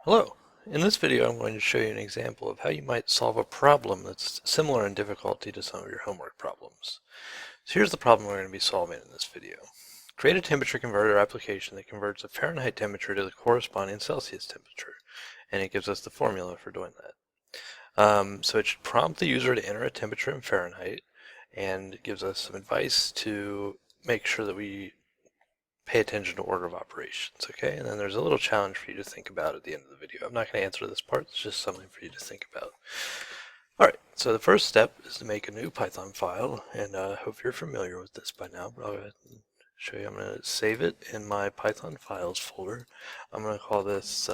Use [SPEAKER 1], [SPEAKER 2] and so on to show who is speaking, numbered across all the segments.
[SPEAKER 1] Hello. In this video I'm going to show you an example of how you might solve a problem that's similar in difficulty to some of your homework problems. So here's the problem we're going to be solving in this video. Create a temperature converter application that converts a Fahrenheit temperature to the corresponding Celsius temperature, and it gives us the formula for doing that. So it should prompt the user to enter a temperature in Fahrenheit, and it gives us some advice to make sure that we pay attention to order of operations, okay? And then there's a little challenge for you to think about at the end of the video. I'm not going to answer this part, it's just something for you to think about. Alright, so the first step is to make a new Python file, and I hope you're familiar with this by now, but I'll go ahead and show you. I'm going to save it in my Python files folder. I'm going to call this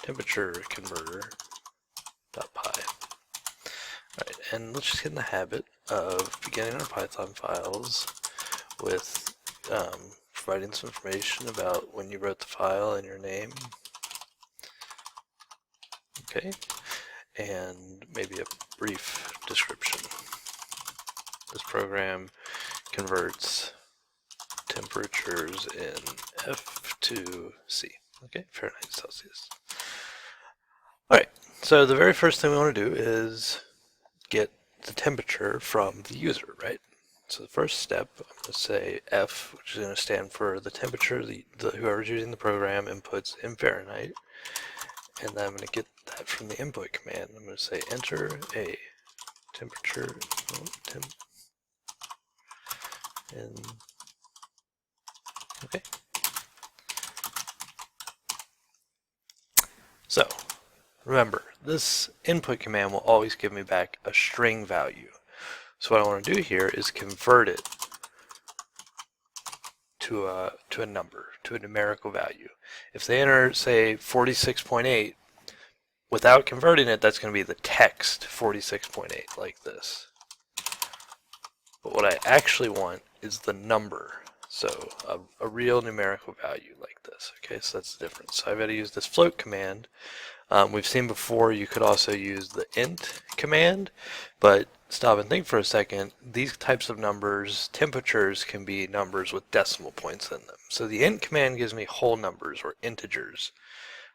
[SPEAKER 1] temperature converter.py. Alright, and let's just get in the habit of beginning our Python files with providing some information about when you wrote the file and your name. Okay, and maybe a brief description. This program converts temperatures in F to C. Okay, Fahrenheit, Celsius. Alright, so the very first thing we want to do is get the temperature from the user, right? So the first step, I'm going to say F, which is going to stand for the temperature whoever's using the program inputs in Fahrenheit. And then I'm going to get that from the input command. I'm going to say enter a temperature, okay. So remember, this input command will always give me back a string value. So what I want to do here is convert it to a number, to a numerical value. If they enter, say, 46.8, without converting it, that's going to be the text 46.8, like this. But what I actually want is the number, so a real numerical value like this. Okay, so that's the difference. So I've got to use this float command. We've seen before you could also use the int command, but stop and think for a second. These types of numbers, temperatures, can be numbers with decimal points in them. So the int command gives me whole numbers or integers.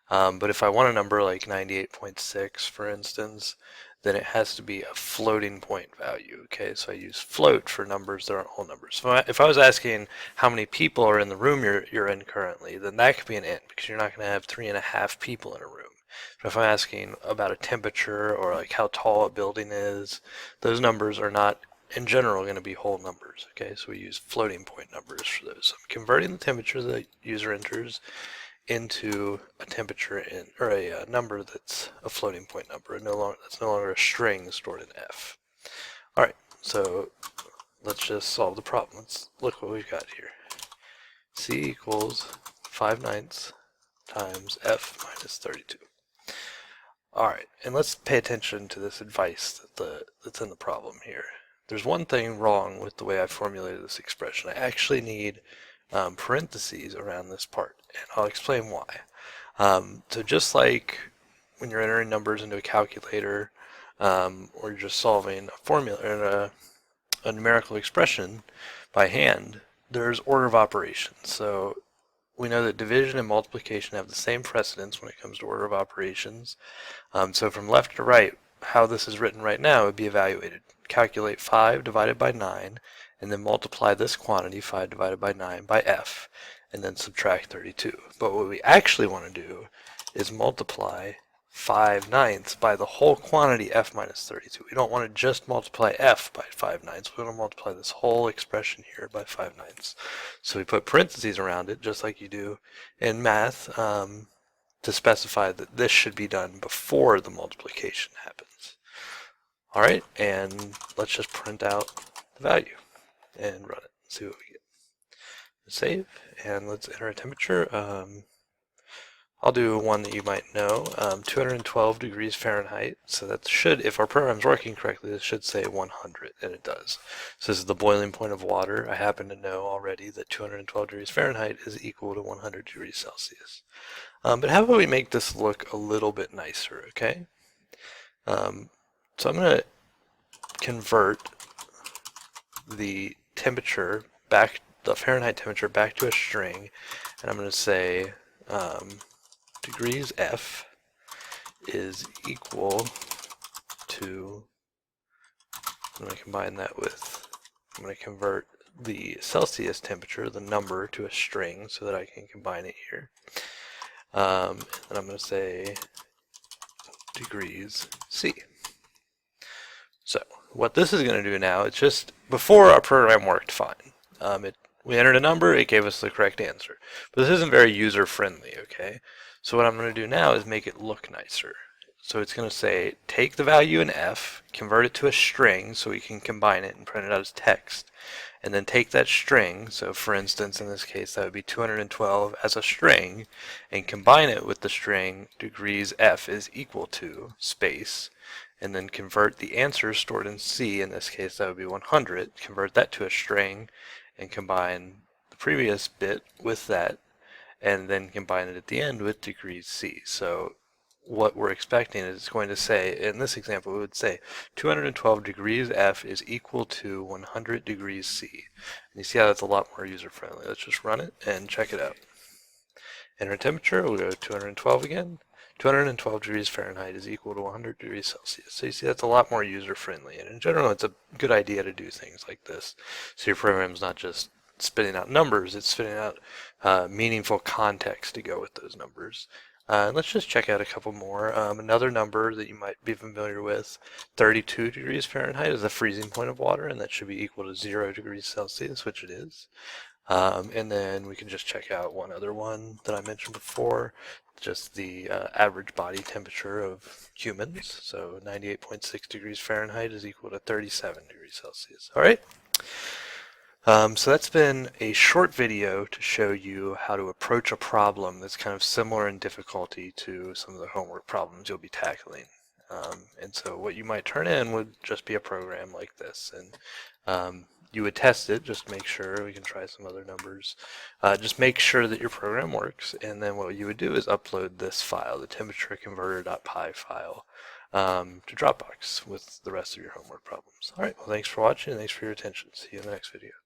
[SPEAKER 1] But if I want a number like 98.6, for instance, then it has to be a floating point value. Okay, so I use float for numbers that aren't whole numbers. So if I was asking how many people are in the room you're in currently, then that could be an int, because you're not going to have 3.5 people in a room. But if I'm asking about a temperature or like how tall a building is, those numbers are not in general going to be whole numbers. Okay, so we use floating point numbers for those. So I'm converting the temperature that user enters into a temperature or a number that's a floating point number, that's no longer a string stored in F. All right, so let's just solve the problem. Let's look what we've got here. C equals 5/9 times F minus 32. All right, and let's pay attention to this advice that's in the problem here. There's one thing wrong with the way I formulated this expression. I actually need parentheses around this part, and I'll explain why. So just like when you're entering numbers into a calculator, or you're just solving a formula or a numerical expression by hand, there's order of operations. So we know that division and multiplication have the same precedence when it comes to order of operations. So from left to right, how this is written right now would be evaluated. Calculate 5 divided by 9, and then multiply this quantity, 5 divided by 9, by f, and then subtract 32. But what we actually want to do is multiply 5/9 by the whole quantity f minus 32. We don't want to just multiply f by 5/9. We want to multiply this whole expression here by 5/9. So we put parentheses around it, just like you do in math, to specify that this should be done before the multiplication happens. All right, and let's just print out the value and run it and see what we get. Save, and let's enter a temperature. I'll do one that you might know, 212 degrees Fahrenheit. So that should, if our program's working correctly, this should say 100, and it does. So this is the boiling point of water. I happen to know already that 212 degrees Fahrenheit is equal to 100 degrees Celsius. But how about we make this look a little bit nicer, okay? So I'm going to convert the temperature back, the Fahrenheit temperature, back to a string, and I'm going to say degrees F is equal to, I'm going to combine that with, I'm going to convert the Celsius temperature, the number, to a string so that I can combine it here. And I'm going to say degrees C. So what this is going to do now, it's just, before our program worked fine. We entered a number, it gave us the correct answer. But this isn't very user-friendly, okay? So what I'm going to do now is make it look nicer. So it's going to say, take the value in F, convert it to a string so we can combine it and print it out as text, and then take that string, so for instance in this case that would be 212 as a string, and combine it with the string degrees F is equal to space, and then convert the answer stored in C, in this case that would be 100, convert that to a string, and combine the previous bit with that, and then combine it at the end with degrees C. So what we're expecting is it's going to say, in this example it would say 212 degrees F is equal to 100 degrees C. And you see how that's a lot more user friendly. Let's just run it and check it out. Enter temperature, we'll go to 212 again. 212 degrees Fahrenheit is equal to 100 degrees Celsius. So you see that's a lot more user friendly, and in general it's a good idea to do things like this. So your program's not just spitting out numbers, it's spitting out meaningful context to go with those numbers. Let's just check out a couple more. Another number that you might be familiar with, 32 degrees Fahrenheit is the freezing point of water, and that should be equal to 0 degrees Celsius, which it is. And then we can just check out one other one that I mentioned before, just the average body temperature of humans. So 98.6 degrees Fahrenheit is equal to 37 degrees Celsius. All right. So that's been a short video to show you how to approach a problem that's kind of similar in difficulty to some of the homework problems you'll be tackling. And so what you might turn in would just be a program like this. And you would test it, just make sure. We can try some other numbers. Just make sure that your program works, and then what you would do is upload this file, the temperatureconverter.py file, to Dropbox with the rest of your homework problems. All right, well, thanks for watching, and thanks for your attention. See you in the next video.